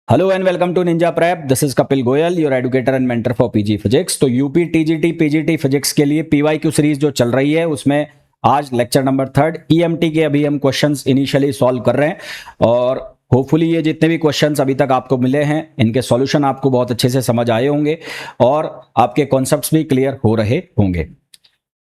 Hello and welcome to Ninja Prep. This is Kapil Goyal, your educator and mentor for PG physics. तो UP TGT PGT physics के लिए PYQ series जो चल रही है उसमें आज लेक्चर नंबर 3 ईएमटी के अभी हम क्वेश्चंस इनिशियली सॉल्व कर रहे हैं और होपफुली ये जितने भी क्वेश्चंस अभी तक आपको मिले हैं इनके सॉल्यूशन आपको बहुत अच्छे से समझ आए होंगे और आपके कॉन्सेप्ट्स भी क्लियर हो रहे होंगे।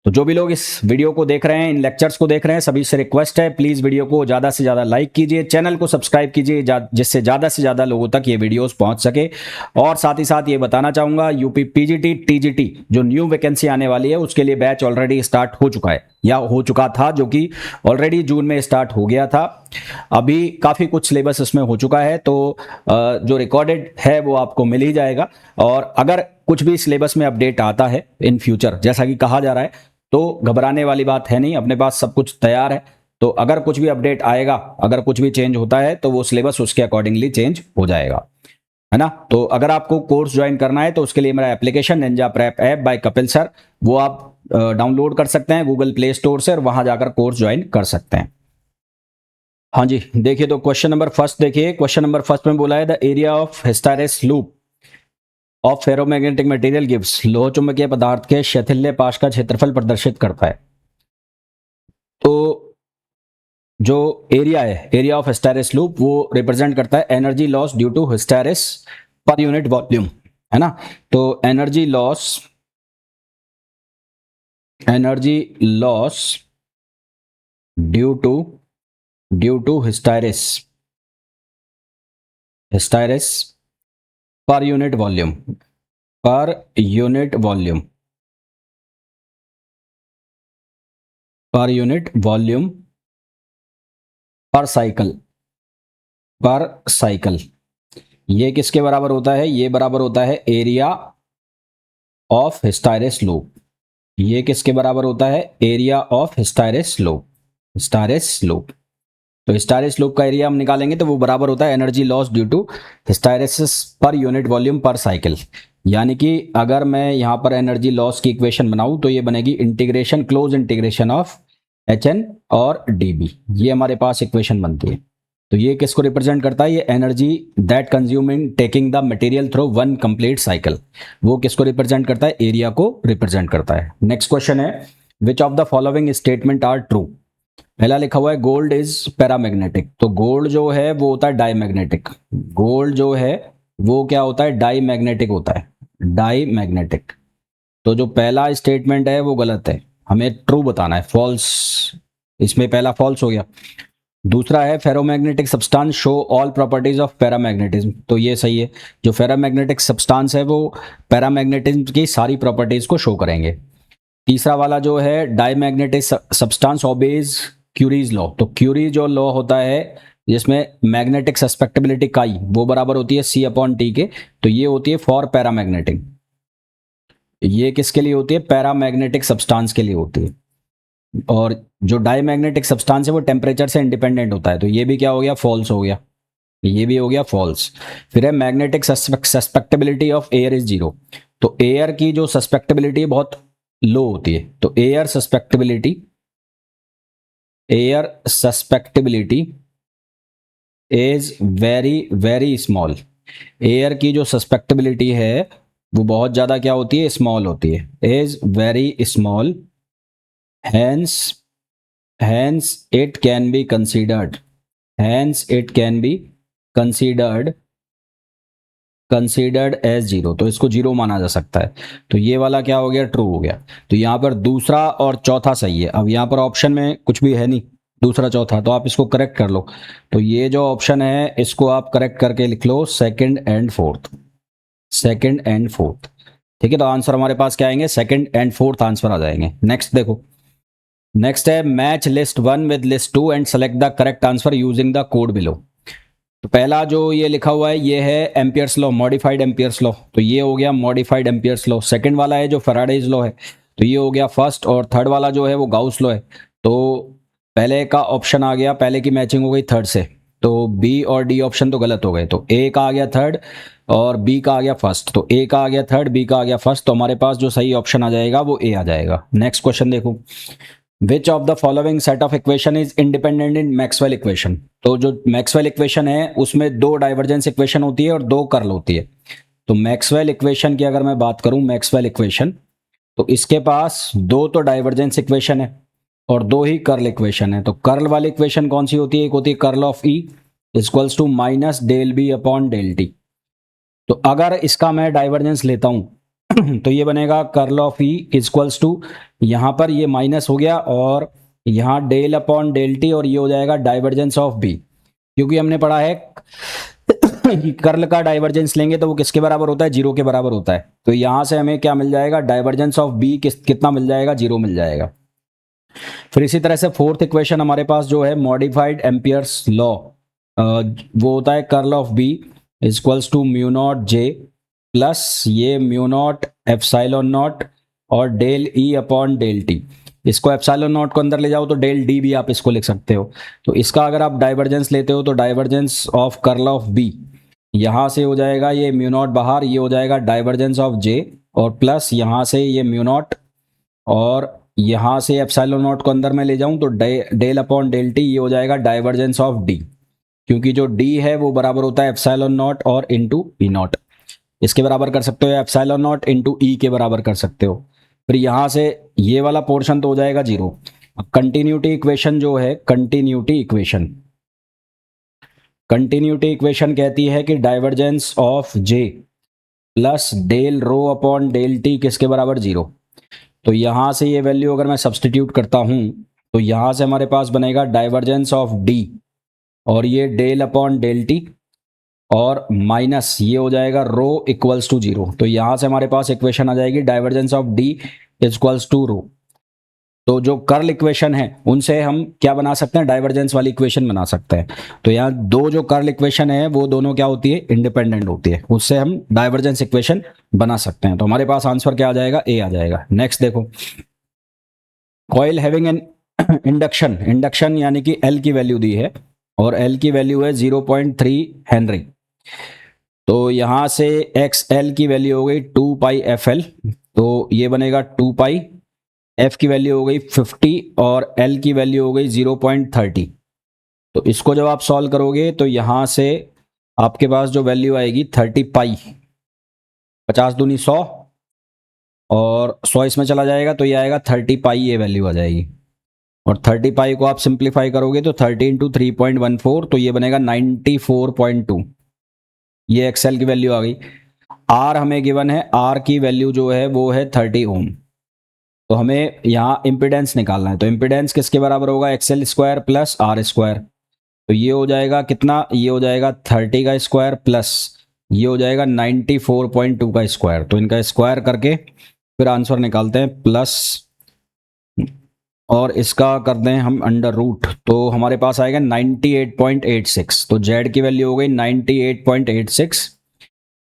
तो जो भी लोग इस वीडियो को देख रहे हैं, इन लेक्चर्स को देख रहे हैं, सभी से रिक्वेस्ट है प्लीज वीडियो को ज्यादा से ज्यादा लाइक कीजिए, चैनल को सब्सक्राइब कीजिए जिससे ज्यादा से ज्यादा लोगों तक ये वीडियोस पहुंच सके। और साथ ही साथ ये बताना चाहूंगा यूपी पीजीटी टीजीटी जो न्यू वैकेंसी आने वाली है उसके लिए बैच ऑलरेडी स्टार्ट हो चुका है या हो चुका था, जो कि ऑलरेडी जून में स्टार्ट हो गया था। अभी काफी कुछ सिलेबस इसमें हो चुका है, तो जो रिकॉर्डेड है वो आपको मिल ही जाएगा। और अगर कुछ भी सिलेबस में अपडेट आता है इन फ्यूचर, जैसा कि कहा जा रहा है, तो घबराने वाली बात है नहीं, अपने पास सब कुछ तैयार है। तो अगर कुछ भी अपडेट आएगा, अगर कुछ भी चेंज होता है तो वो सिलेबस उसके अकॉर्डिंगली चेंज हो जाएगा, है ना। तो अगर आपको कोर्स ज्वाइन करना है तो उसके लिए मेरा application Ninja prep app by Kapil sir, वो आप डाउनलोड कर सकते हैं गूगल प्ले स्टोर से और वहां जाकर कोर्स ज्वाइन कर सकते हैं। हाँ जी, देखिए तो क्वेश्चन नंबर फर्स्ट देखिए। क्वेश्चन नंबर फर्स्ट में बोला है the area of hysteresis loop of ferromagnetic material gives, लोह चुंबकीय पदार्थ के शैथिल्य पाश का क्षेत्रफल प्रदर्शित करता है। तो जो एरिया है, एरिया ऑफ हिस्टैरिस लूप, वो रिप्रेजेंट करता है energy loss due to hysteresis per unit volume, है ना। तो energy loss due to hysteresis per unit volume per cycle ये किसके बराबर होता है? ये बराबर होता है एरिया ऑफ हिस्टैरिस लूप। ये किसके बराबर होता है? Area of hysteresis loop. तो हिस्टैरिस लूप का एरिया हम निकालेंगे तो वो बराबर होता है energy loss due to hysteresis per unit volume per cycle. यानी कि अगर मैं यहां पर एनर्जी लॉस की इक्वेशन बनाऊं तो ये बनेगी integration, close integration of HN और DB। ये हमारे पास इक्वेशन बनती है। तो ये किसको रिप्रेजेंट करता है? ये energy that consuming taking the material through one complete cycle, वो किसको रिप्रेजेंट करता है? एरिया को रिप्रेजेंट करता है। नेक्स्ट क्वेश्चन है which of the following statement are true. पहला लिखा हुआ है गोल्ड इज पैरामैग्नेटिक। तो गोल्ड जो है वो होता है डाईमैग्नेटिक। गोल्ड जो है वो क्या होता है? डाईमैग्नेटिक होता है, डाईमैग्नेटिक। तो जो पहला स्टेटमेंट है वो गलत है, हमें ट्रू बताना है, फॉल्स। इसमें पहला फॉल्स हो गया। दूसरा है ferromagnetic substance show all properties of paramagnetism. तो ये सही है, जो फेरोमैग्नेटिक सब्सटेंस है वो पैरामैग्नेटिज्म की सारी प्रॉपर्टीज को शो करेंगे। तीसरा वाला जो है diamagnetic substance obeys curies law. तो क्यूरी जो लॉ होता है जिसमें मैग्नेटिक सस्पेक्टेबिलिटी काई वो बराबर होती है C/T के, तो ये होती है फॉर पैरामैग्नेटिक। ये किसके लिए होती है? पैरामैग्नेटिक सब्सटेंस के लिए होती है। और जो डाईमैग्नेटिक सब्सटेंस है वो टेम्परेचर से इंडिपेंडेंट होता है, तो ये भी क्या हो गया? फॉल्स हो गया। ये भी हो गया फॉल्स। फिर है magnetic susceptibility of air is 0। तो एयर की जो सस्पेक्टेबिलिटी बहुत लो होती है, तो air susceptibility is very very small. Air की जो सस्पेक्टेबिलिटी है वो बहुत ज्यादा क्या होती है? स्मॉल होती है, is very small. hence it can be considered as 0। तो इसको 0 माना जा सकता है। तो ये वाला क्या हो गया? ट्रू हो गया। तो यहाँ पर दूसरा और चौथा सही है। अब यहाँ पर ऑप्शन में कुछ भी है नहीं दूसरा चौथा, तो आप इसको करेक्ट कर लो। तो ये जो ऑप्शन है इसको आप करेक्ट करके लिख लो सेकंड एंड फोर्थ। ठीक है, तो आंसर हमारे पास क्या आएंगे? सेकंड एंड फोर्थ आंसर आ जाएंगे। नेक्स्ट देखो, नेक्स्ट है match list 1 with list 2 and select the correct answer using the code below. तो पहला जो ये लिखा हुआ है ये है Ampere's law, modified Ampere's law. तो ये हो गया मॉडिफाइड एम्पियर्स लॉ। सेकंड वाला है जो फैराडेज लॉ है, तो ये हो गया फर्स्ट। और थर्ड वाला जो है वो गाउस लॉ है। तो पहले का ऑप्शन आ गया, पहले की मैचिंग हो गई थर्ड से, तो बी और डी ऑप्शन तो गलत हो गए। तो ए का आ गया थर्ड और बी का आ गया फर्स्ट। तो ए का आ गया थर्ड, बी का आ गया फर्स्ट, तो हमारे पास जो सही ऑप्शन आ जाएगा वो ए आ जाएगा। नेक्स्ट क्वेश्चन देखो, which of the following set of equation is independent in Maxwell equation. तो जो मैक्सवेल इक्वेशन है उसमें दो डाइवर्जेंस इक्वेशन होती है और दो कर्ल होती है। तो मैक्सवेल इक्वेशन की अगर मैं बात करूं, मैक्सवेल इक्वेशन, तो इसके पास दो तो डाइवर्जेंस इक्वेशन है और दो ही कर्ल इक्वेशन है। तो कर्ल वाली इक्वेशन कौन सी होती है? एक होती है curl of E equals to minus del B upon del T. तो अगर इसका मैं डाइवर्जेंस लेता हूं तो ये बनेगा curl of E equals to, यहां पर ये माइनस हो गया और यहां डेल अपॉन डेल टी, और ये हो जाएगा डाइवर्जेंस ऑफ बी। क्योंकि हमने पढ़ा है कि कर्ल का डाइवर्जेंस लेंगे तो वो किसके बराबर होता है? जीरो के बराबर होता है। तो यहां से हमें क्या मिल जाएगा? डाइवर्जेंस ऑफ बी कितना मिल जाएगा? जीरो मिल जाएगा। फिर इसी तरह से फोर्थ इक्वेशन हमारे पास जो है मॉडिफाइड एम्पियर्स लॉ, वो होता है curl of B equals to mu not J plus ये म्यू नॉट एप्सिलॉन नॉट और del E upon del T. इसको एप्सिलॉन नॉट को अंदर ले जाओ तो डेल डी भी आप इसको लिख सकते हो। तो इसका अगर आप डाइवर्जेंस लेते हो तो divergence of curl of B, यहाँ से हो जाएगा ये म्यू नॉट बाहर, ये हो जाएगा डाइवर्जेंस ऑफ जे, और प्लस यहाँ से ये म्यू नॉट, और यहाँ से एप्सिलॉन नॉट को अंदर में ले जाऊं तो डेल अपॉन डेल टी, ये हो जाएगा डाइवर्जेंस ऑफ डी। क्योंकि जो डी है वो बराबर होता है एप्सिलॉन नॉट और इंटू ई नॉट। इसके बराबर कर सकते हो एप्सिलॉन नॉट इंटू ई के बराबर कर सकते हो। फिर यहाँ से ये वाला पोर्शन तो हो जाएगा जीरो। अब कंटिन्यूटी इक्वेशन जो है, कंटिन्यूटी इक्वेशन कहती है कि divergence of J plus del rho upon del T किसके बराबर? जीरो। तो यहां से ये वैल्यू अगर मैं सब्सटीट्यूट करता हूं तो यहां से हमारे पास बनेगा डाइवर्जेंस ऑफ डी और ये डेल अपॉन डेल टी, और माइनस ये हो जाएगा रो इक्वल्स टू जीरो। तो यहां से हमारे पास इक्वेशन आ जाएगी divergence of D equals to rho. तो जो कर्ल इक्वेशन है उनसे हम क्या बना सकते हैं? डाइवर्जेंस वाली इक्वेशन बना सकते हैं। तो यहाँ दो जो कर्ल इक्वेशन है वो दोनों क्या होती है? इंडिपेंडेंट होती है। उससे हम डाइवर्जेंस इक्वेशन बना सकते हैं। तो हमारे पास आंसर क्या आ जाएगा? ए आ जाएगा। नेक्स्ट देखो, कॉइल हैविंग एन इंडक्शन यानी कि एल की वैल्यू दी है और एल की वैल्यू है 0.3 हेनरी। तो यहां से एक्स एल की वैल्यू हो गई 2 पाई एफ एल, तो ये बनेगा 2 पाई, एफ की वैल्यू हो गई 50 और एल की वैल्यू हो गई 0.30। तो इसको जब आप सॉल्व करोगे तो यहां से आपके पास जो वैल्यू आएगी 30 पाई, 50 दूनी 100 और 100 इसमें चला जाएगा तो ये आएगा 30 पाई, ये वैल्यू आ जाएगी। और 30 पाई को आप सिंप्लीफाई करोगे तो 30 इंटू 3.14, तो ये बनेगा 94.2। ये एक्सएल की वैल्यू आ गई। आर हमें गिवन है, आर की वैल्यू जो है वो है 30 ओम। तो हमें यहाँ इम्पिडेंस निकालना है। तो इम्पिडेंस किसके बराबर होगा? XL square plus R square. तो ये हो जाएगा कितना? ये हो जाएगा 30 का स्क्वायर प्लस ये हो जाएगा 94.2 का स्क्वायर। तो इनका स्क्वायर करके फिर आंसर निकालते हैं, प्लस और इसका कर दें हम अंडर रूट, तो हमारे पास आएगा 98.86। तो जेड की वैल्यू हो गई 98.86।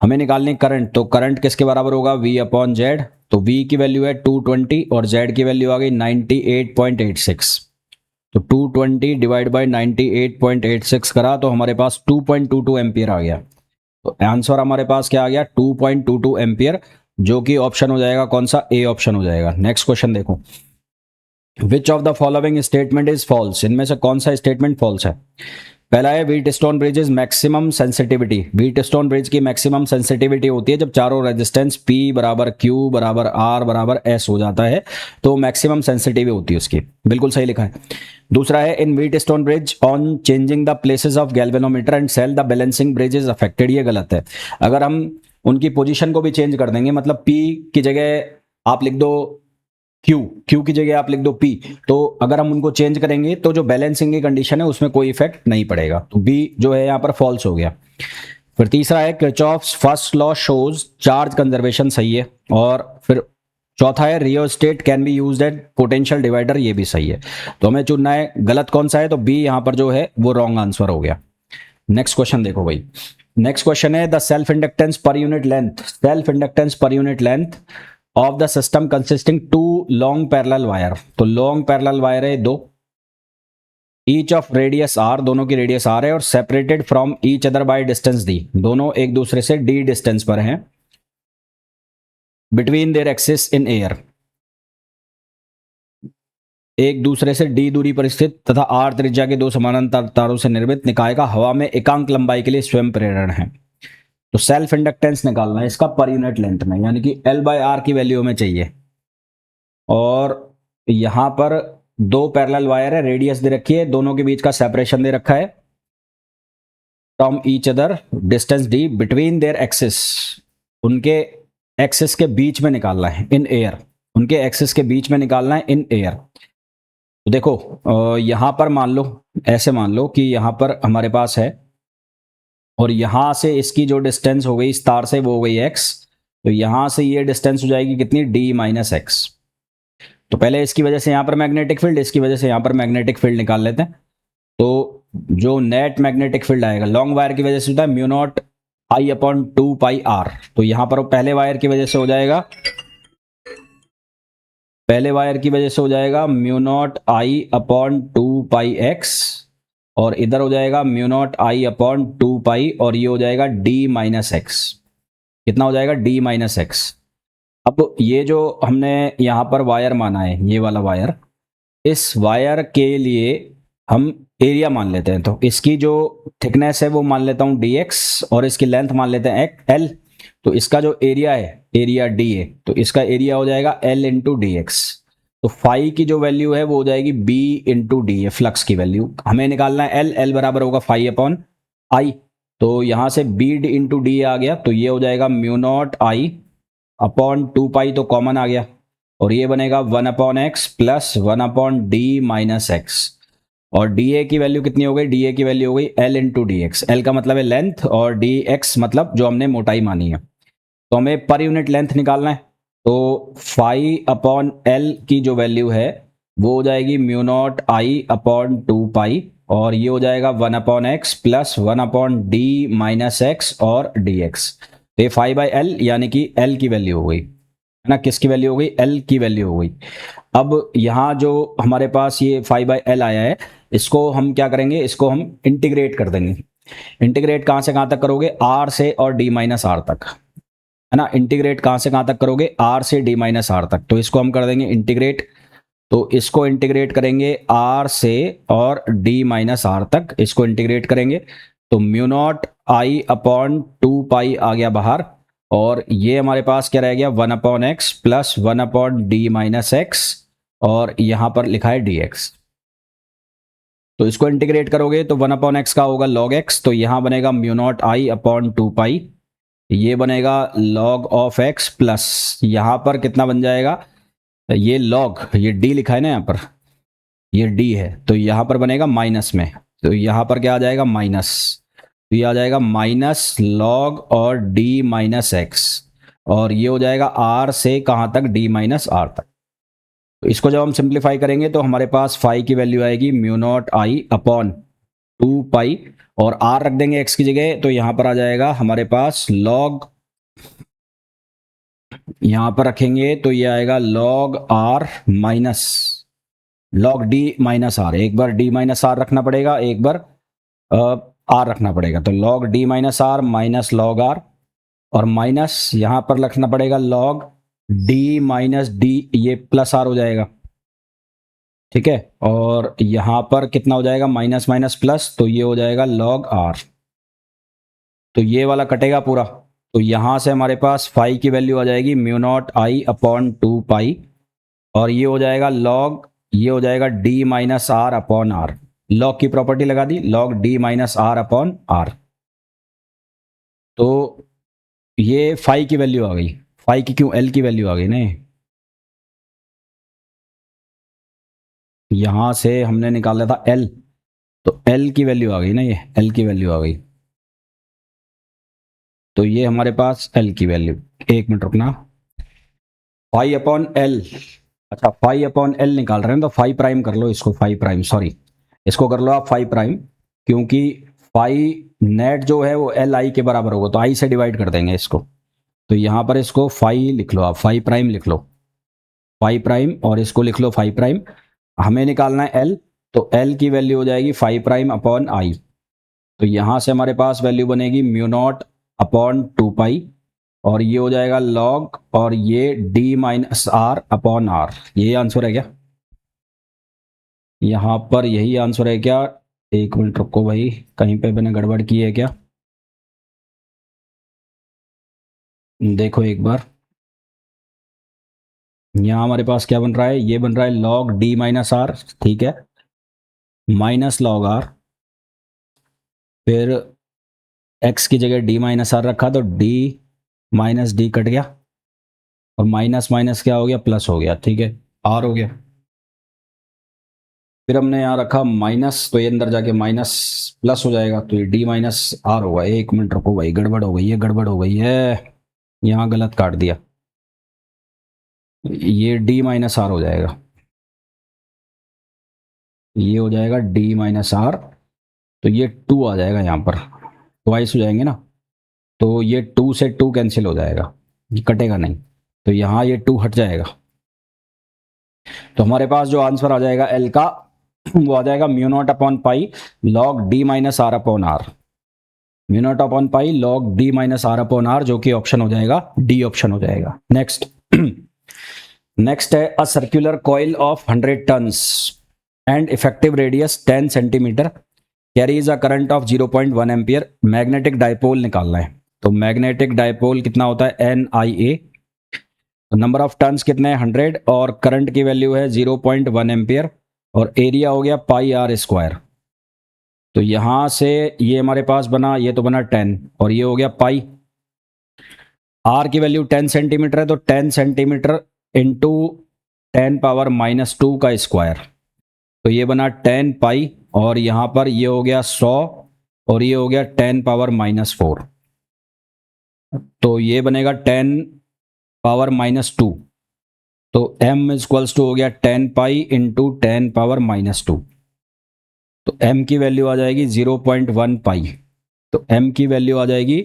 हमें निकालनी करंट, तो करंट किसके बराबर होगा? V upon Z. तो V की वैल्यू है 220 और Z की वैल्यू आ गई 98.86। तो 220 डिवाइड बाई 98.86 करा तो हमारे पास 2.22 एम्पियर आ गया। तो आंसर हमारे पास क्या आ गया? 2.22 एम्पियर, जो कि ऑप्शन हो जाएगा कौन सा? ए ऑप्शन हो जाएगा। नेक्स्ट क्वेश्चन देखो, which of the following statement is false. इनमें से कौन सा स्टेटमेंट फॉल्स है? पहला है Wheatstone bridge is maximum sensitivity. Wheatstone bridge की मैक्सिमम सेंसिटिविटी होती है जब चारों रेजिस्टेंस P बराबर Q बराबर R बराबर S हो जाता है, तो मैक्सिमम सेंसिटिविटी होती है उसकी। बिल्कुल सही लिखा है। दूसरा है in Wheatstone bridge on changing the places of galvanometer and cell the balancing bridge is affected. ये गलत है। अगर हम उनकी पोजीशन को भी चेंज कर देंगे, मतलब P की जगह आप लिख दो क्यू की जगह आप लिख दो P, तो अगर हम उनको चेंज करेंगे तो जो बैलेंसिंग की कंडीशन है उसमें कोई इफेक्ट नहीं पड़ेगा। तो बी जो है यहाँ पर फॉल्स हो गया। फिर तीसरा है Kirchhoff's first law shows charge conservation, सही है। और फिर चौथा है rheostat can be used eight potential divider, ये भी सही है। तो हमें चुनना है गलत कौन सा है, तो बी यहाँ पर जो है वो रॉन्ग आंसर हो गया। नेक्स्ट क्वेश्चन देखो भाई, नेक्स्ट क्वेश्चन है the self inductance per unit length, self inductance per unit length of the system consisting two long parallel wire. तो लॉन्ग पैरेलल वायर है दो, ईच ऑफ रेडियस आर, दोनों की रेडियस आर है, और separated from each other by distance D, दोनों एक दूसरे से डी डिस्टेंस पर हैं, between their axis in air. एक दूसरे से d दूरी पर स्थित तथा r त्रिज्या के दो समानांतर तारों से निर्मित निकाय का हवा में एकांक लंबाई के लिए स्वयं प्रेरण है। तो सेल्फ इंडक्टेंस निकालना है इसका पर यूनिट लेंथ में, यानी कि L/R की वैल्यू में चाहिए। और यहां पर दो पैरेलल वायर है, रेडियस दे रखी है, दोनों के बीच का सेपरेशन दे रखा है from each other distance d between their axis, उनके एक्सिस के बीच में निकालना है इन एयर, उनके एक्सिस के बीच में निकालना है इन एयर। तो देखो यहां पर मान लो, ऐसे मान लो कि यहां पर हमारे पास है और यहां से इसकी जो डिस्टेंस हो गई इस तार से वो हो गई x, तो यहां से ये डिस्टेंस हो जाएगी कितनी d माइनस एक्स। तो पहले इसकी वजह से यहां पर मैग्नेटिक फील्ड, इसकी वजह से यहां पर मैग्नेटिक फील्ड निकाल लेते हैं। तो जो नेट मैग्नेटिक फील्ड आएगा लॉन्ग वायर की वजह से होता है mu not I upon 2 pi R. तो यहां पर पहले वायर की वजह से हो जाएगा, पहले वायर की वजह से हो जाएगा mu not I upon 2 pi x, और इधर हो जाएगा mu not I upon 2 pi, और ये हो जाएगा d माइनस एक्स। कितना हो जाएगा d माइनस एक्स। अब ये जो हमने यहाँ पर वायर माना है, ये वाला वायर, इस वायर के लिए हम एरिया मान लेते हैं। तो इसकी जो थिकनेस है वो मान लेता हूँ dx, और इसकी लेंथ मान लेते हैं l। तो इसका जो एरिया है, एरिया d है, तो इसका एरिया हो जाएगा l इंटू डी एक्स। तो फाई की जो वैल्यू है वो हो जाएगी b इंटू डी है, फ्लक्स की वैल्यू हमें निकालना है। l बराबर होगा फाई अपॉन आई। तो यहाँ से b इंटू डी आ गया, तो ये हो जाएगा म्यू नॉट आई अपॉन 2 पाई, तो कॉमन आ गया, और ये बनेगा 1 upon x plus 1 upon D minus x. और डी ए की वैल्यू कितनी हो गई, डी ए की वैल्यू हो गई L into D x. L का मतलब है लेंथ और डी एक्स मतलब जो हमने मोटाई मानी है। तो हमें पर यूनिट लेंथ निकालना है। तो फाई अपॉन एल की जो वैल्यू है वो हो जाएगी mu not I upon 2 pi, और ये हो जाएगा 1 upon x plus 1 upon D minus x और डी एक्स। तो ये फाई बाई एल यानी कि एल की वैल्यू हो गई है ना, किसकी वैल्यू हो गई, एल की वैल्यू हो गई। अब यहाँ जो हमारे पास ये फाई बाई एल आया है, इसको हम क्या करेंगे, इसको हम इंटीग्रेट कर देंगे। इंटीग्रेट कहाँ से कहाँ तक करोगे, आर से और डी माइनस आर तक, है ना। इंटीग्रेट कहाँ से कहाँ तक करोगे, आर से डी माइनस आर तक। तो इसको हम कर देंगे इंटीग्रेट। तो इसको इंटीग्रेट करेंगे आर से और डी माइनस आर तक, इसको इंटीग्रेट करेंगे तो म्यू नॉट आई अपॉन 2 पाई आ गया बाहर, और ये हमारे पास क्या रह गया 1 upon x plus 1 upon D minus x, और यहां पर लिखा है डी एक्स। तो इसको इंटीग्रेट करोगे तो 1 अपॉन एक्स का होगा लॉग एक्स, तो यहां बनेगा म्यू नॉट आई अपॉन 2 पाई, ये बनेगा लॉग ऑफ एक्स प्लस यहां पर कितना बन जाएगा, ये लॉग, ये डी लिखा है ना यहाँ पर, ये डी है, तो यहां पर बनेगा माइनस में, तो यहां पर क्या आ जाएगा माइनस, तो ये आ जाएगा माइनस लॉग और डी माइनस एक्स, और ये हो जाएगा आर से कहां तक, डी माइनस आर तक। तो इसको जब हम सिंप्लीफाई करेंगे तो हमारे पास फाई की वैल्यू आएगी mu naught I upon 2 pi, और आर रख देंगे एक्स की जगह, तो यहां पर आ जाएगा हमारे पास लॉग, यहां पर रखेंगे तो ये आएगा log R minus log D minus R. एक बार डी माइनस आर रखना पड़ेगा, एक बार आर रखना पड़ेगा। तो log D minus R minus log R, और माइनस यहां पर रखना पड़ेगा लॉग डी माइनस डी, ये प्लस आर हो जाएगा, ठीक है। और यहां पर कितना हो जाएगा माइनस माइनस प्लस, तो ये हो जाएगा लॉग आर। तो ये वाला कटेगा पूरा, तो यहां से हमारे पास फाई की वैल्यू आ जाएगी mu not I upon 2 pi, और ये हो जाएगा लॉग, ये हो जाएगा D minus R upon R. Log की प्रॉपर्टी लगा दी, log D minus R upon R. तो ये फाई की वैल्यू आ गई, फाई की क्यों, एल की वैल्यू आ गई ना, यहां से हमने निकाला था एल, तो एल की वैल्यू आ गई ना, ये एल की वैल्यू आ गई। तो ये हमारे पास एल की वैल्यू, एक मिनट रुकना, फाई अपॉन एल, अच्छा फाई अपॉन एल निकाल रहे हैं तो फाई प्राइम कर लो इसको, फाई प्राइम सॉरी, इसको कर लो आप फाई प्राइम, क्योंकि फाई नेट जो है वो एल आई के बराबर होगा, तो आई से डिवाइड कर देंगे इसको। तो यहाँ पर इसको फाई लिख लो, आप फाई प्राइम लिख लो, फाई प्राइम, और इसको लिख लो फाई प्राइम। हमें निकालना है एल, तो एल की वैल्यू हो जाएगी फाई प्राइम अपॉन आई। तो यहाँ से हमारे पास वैल्यू बनेगी म्यू नॉट अपॉन 2 पाई, और ये हो जाएगा लॉग, और ये D minus R upon R, ये आंसर है क्या। यहाँ पर यही आंसर है क्या? एक मिनट रुको भाई, कहीं पे मैंने गड़बड़ की है क्या? देखो एक बार, यहाँ हमारे पास क्या बन रहा है? ये बन रहा है log d माइनस आर, ठीक है, माइनस लॉग आर, फिर x की जगह d माइनस आर रखा तो d माइनस डी कट गया, और माइनस माइनस क्या हो गया? प्लस हो गया, ठीक है, आर हो गया। फिर हमने यहाँ रखा माइनस, तो ये अंदर जाके माइनस प्लस हो जाएगा, तो ये डी माइनस आर होगा। एक मिनट रुको भाई, गड़बड़ हो गई है, गड़बड़ हो गई है, यहाँ गलत काट दिया। ये डी माइनस आर हो जाएगा, ये हो जाएगा डी माइनस आर, तो ये टू आ जाएगा यहाँ पर, ट्वाइस हो जाएंगे ना, तो ये टू से टू कैंसिल हो जाएगा, ये कटेगा नहीं, तो यहाँ ये टू हट जाएगा। तो हमारे पास जो आंसर आ जाएगा एल का, वो आ जाएगा mu naught upon pi log D minus R upon R, mu naught upon pi log D minus R upon R, जो कि ऑप्शन हो जाएगा डी, ऑप्शन हो जाएगा। नेक्स्ट नेक्स्ट है a circular coil of 100 turns and effective radius 10 centimetre carries a current of 0.1 ampere, magnetic dipole निकालना है। तो मैग्नेटिक डाइपोल कितना होता है? N I A, number of turns कितने हैं? 100, और करंट की वैल्यू है 0.1 एम्पियर, और एरिया हो गया पाई आर स्क्वायर। तो यहां से ये हमारे पास बना, ये तो बना 10, और ये हो गया पाई, आर की वैल्यू 10 सेंटीमीटर है, तो 10 सेंटीमीटर इंटू 10 पावर माइनस 2 का स्क्वायर, तो ये बना 10 पाई, और यहाँ पर ये हो गया 100, और ये हो गया 10 पावर माइनस 4, तो ये बनेगा 10 पावर माइनस 2, तो m इक्वल्स टू हो गया 10 पाई इंटू 10 पावर माइनस 2, तो m की वैल्यू आ जाएगी 0.1 पाई, तो m की वैल्यू आ जाएगी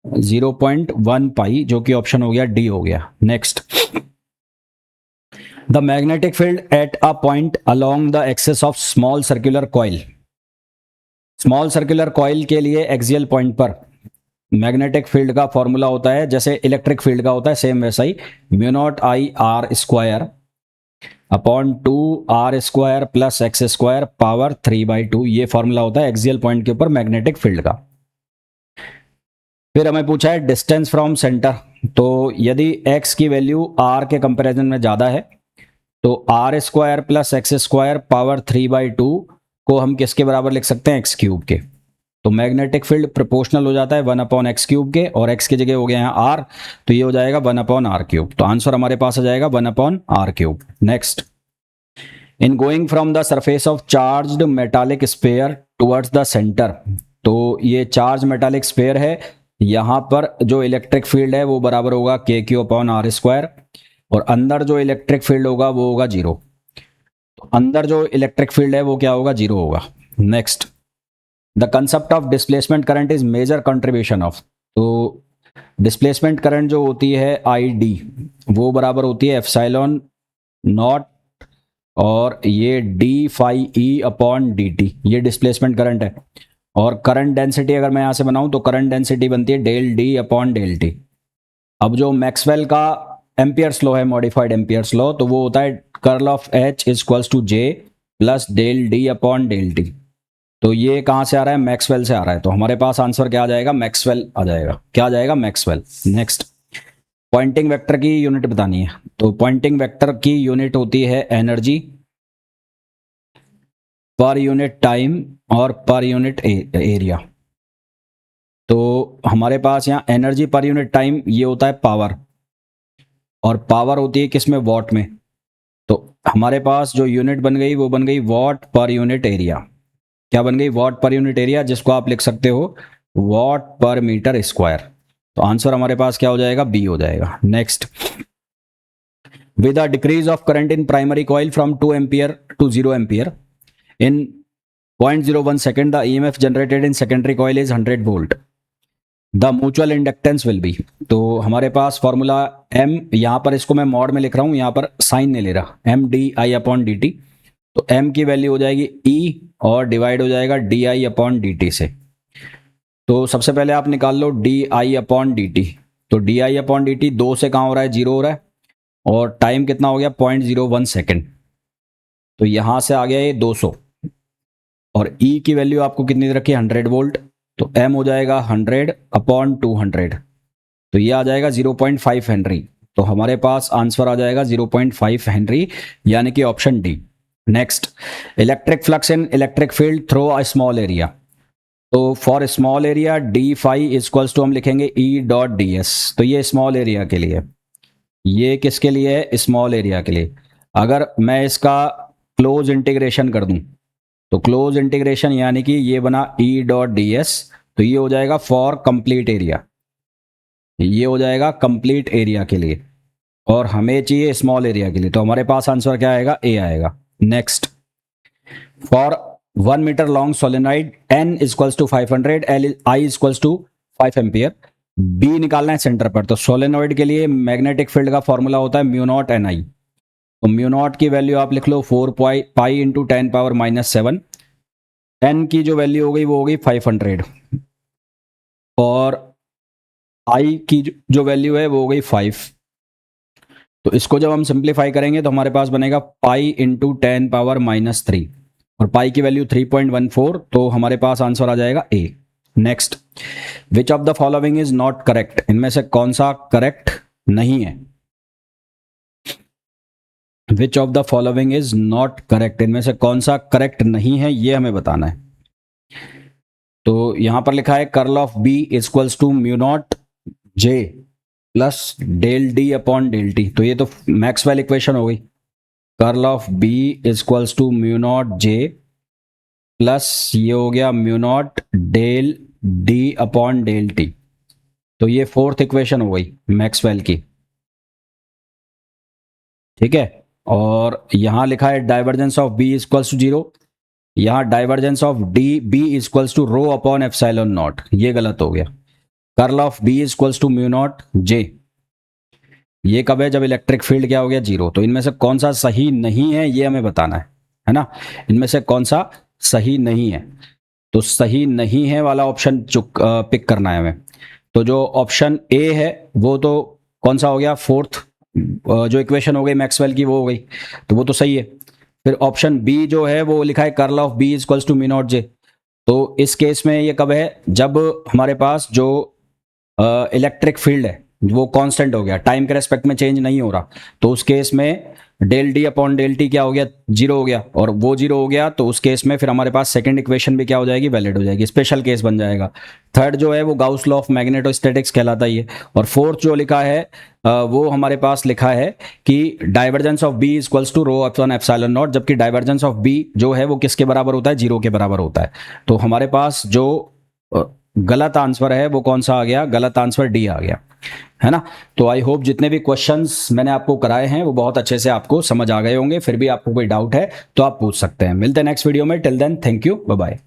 0.1 पाई, जो कि ऑप्शन हो गया डी हो गया। Next, the magnetic field at a point along the axis of small circular coil, small circular coil के लिए एक्सियल पॉइंट पर मैग्नेटिक फील्ड का फॉर्मूला होता है जैसे इलेक्ट्रिक फील्ड का होता है, सेम वैसा ही, mu not I R square upon 2 R square plus X square power 3/2, ये फॉर्मूला होता है एक्सियल पॉइंट के ऊपर मैग्नेटिक फील्ड का। फिर हमें पूछा है डिस्टेंस फ्रॉम सेंटर, तो यदि x की वैल्यू r के कंपैरिजन में ज़्यादा है तो R square plus X square power 3/2 को हम किसके बराबर लिख सकते हैं? एक्स क्यूब के। तो मैग्नेटिक फील्ड प्रोपोर्शनल हो जाता है 1/x क्यूब के, और x की जगह हो गया है r, तो ये हो जाएगा 1/r क्यूब, तो आंसर हमारे पास आ जाएगा 1/r cube. Next, in going from the surface of charged metallic sphere towards the centre, तो ये चार्ज मेटालिक स्फीयर है, यहाँ पर जो इलेक्ट्रिक फील्ड है वो बराबर होगा के क्यू अपॉन आर स्क्वायर, और अंदर जो इलेक्ट्रिक फील्ड होगा वो होगा जीरो, तो अंदर जो इलेक्ट्रिक फील्ड है वो क्या होगा? जीरो होगा। Next, the concept of displacement current is major contribution of, तो डिस्प्लेसमेंट करंट जो होती है आई डी, वो बराबर होती है एप्सिलॉन नॉट, और ये D phi E upon D T, ये डिस्प्लेसमेंट करंट है। और करंट डेंसिटी अगर मैं यहां से बनाऊं तो करंट डेंसिटी बनती है del D upon del T. अब जो मैक्सवेल का एम्पियर्स लॉ है, मॉडिफाइड एम्पियर्स लॉ, तो वो होता है curl of H equals to J plus del D upon del T, तो ये कहां से आ रहा है? मैक्सवेल से आ रहा है, तो हमारे पास आंसर क्या आ जाएगा? मैक्सवेल आ जाएगा। क्या आ जाएगा? मैक्सवेल। नेक्स्ट, पॉइंटिंग वेक्टर की यूनिट बतानी है, तो पॉइंटिंग वेक्टर की यूनिट होती है एनर्जी पर यूनिट टाइम और पर यूनिट एरिया। तो हमारे पास यहाँ एनर्जी पर यूनिट टाइम ये होता है पावर, और पावर होती है किसमें? वॉट में। तो हमारे पास जो यूनिट बन गई वो बन गई वॉट पर यूनिट एरिया। क्या बन गई? वॉट पर यूनिट एरिया, जिसको आप लिख सकते हो वॉट पर मीटर स्क्वायर। तो आंसर हमारे पास क्या हो जाएगा? बी हो जाएगा। Next, with a decrease of current in primary coil from 2 ampere to 0 ampere in 0.01 second, the EMF generated in secondary coil is 100 volt. The mutual inductance will be, तो हमारे पास formula m, यहाँ पर इसको मैं mod में लिख रहा हूँ, यहाँ पर साइन नहीं ले रहा, M D I upon D T, तो m की वैल्यू हो जाएगी e और डिवाइड हो जाएगा D I upon D T से। तो सबसे पहले आप निकाल लो D I upon D T, तो D I upon D T 2 से कहाँ हो रहा है? 0 हो रहा है, और टाइम कितना हो गया? 0.01 सेकेंड, तो यहां से आ गया ये 200 और E की वैल्यू आपको कितनी दे रखी है 100 वोल्ट, तो M हो जाएगा 100 अपॉन 200, तो ये आ जाएगा 0.5 हेनरी। तो हमारे पास आंसर आ जाएगा 0.5 हेनरी, यानी कि option D. Next, electric flux in electric field through a small area. तो for small area D phi equals to हम लिखेंगे ई डॉट डी एस। तो ये स्मॉल एरिया के लिए, ये किसके लिए है, स्मॉल एरिया के लिए। अगर मैं इसका क्लोज इंटीग्रेशन कर दूं, तो क्लोज इंटीग्रेशन यानी कि ये बना ई डॉट डी एस, तो ये हो जाएगा फॉर कंप्लीट एरिया, ये हो जाएगा कंप्लीट एरिया के लिए, और हमें चाहिए स्मॉल एरिया के लिए, तो हमारे पास आंसर क्या आएगा, ए आएगा। Next, for 1 metre long solenoid n equals to 500 L I equals to 5 ampere, B निकालना है सेंटर पर। तो सोलेनॉइड के लिए मैग्नेटिक फील्ड का फॉर्मूला होता है म्यू नॉट एन आई। तो म्यू नॉट की वैल्यू आप लिख लो 4 पाई इंटू 10⁻⁻7, n की जो वैल्यू हो गई वो हो गई 500, और आई की जो वैल्यू है वो हो गई 5। तो इसको जब हम सिंप्लीफाई करेंगे तो हमारे पास बनेगा पाई इंटू 10⁻⁻3, और पाई की वैल्यू 3.14, तो हमारे पास आंसर आ जाएगा A. Next, which of the following is not correct, इनमें से कौन सा करेक्ट नहीं है। Which of the following is not correct, इनमें से कौन सा करेक्ट नहीं है, ये हमें बताना है। तो यहां पर लिखा है curl of B equals to mu not J plus del D upon del T. तो ये तो मैक्सवेल इक्वेशन हो गई। Curl of B equals to mu not J plus ये हो गया mu naught del D upon del T. तो ये फोर्थ इक्वेशन हो गई मैक्सवेल की, ठीक है। और यहां लिखा है divergence of B equals to 0, यहां divergence of D B equals to rho upon epsilon not, ये गलत हो गया। Curl of B equals to mu not J, ये कब है, जब इलेक्ट्रिक फील्ड क्या हो गया 0। तो इनमें से कौन सा सही नहीं है ये हमें बताना है ना। इनमें से कौन सा सही नहीं है, तो सही नहीं है वाला ऑप्शन पिक करना है हमें। तो जो ऑप्शन ए है वो तो कौन सा हो गया, फोर्थ जो इक्वेशन हो गई मैक्सवेल की वो हो गई, तो वो तो सही है। फिर ऑप्शन बी जो है वो लिखा है curl of B equals to mu not J. तो इस केस में ये कब है, जब हमारे पास जो इलेक्ट्रिक फील्ड है वो कांस्टेंट हो गया, टाइम के रेस्पेक्ट में चेंज नहीं हो रहा, तो उस केस में del D upon del T क्या हो गया, 0 हो गया, और वो 0 हो गया तो उस केस में फिर हमारे पास सेकंड इक्वेशन भी क्या हो जाएगी, वैलिड हो जाएगी, स्पेशल केस बन जाएगा। थर्ड जो है वो गाउस लॉ ऑफ मैग्नेटोस्टैटिक्स कहलाता ही है। और फोर्थ जो लिखा है वो हमारे पास लिखा है कि divergence of B equals to rho upon epsilon naught, जबकि डाइवर्जेंस ऑफ बी जो है वो किसके बराबर होता है, 0 के बराबर होता है। तो हमारे पास जो गलत आंसर है वो कौन सा आ गया, गलत आंसर डी आ गया, है ना। तो आई होप जितने भी क्वेश्चंस मैंने आपको कराए हैं वो बहुत अच्छे से आपको समझ आ गए होंगे। फिर भी आपको कोई डाउट है तो आप पूछ सकते हैं। मिलते हैं नेक्स्ट वीडियो में, till then thank you, bye bye.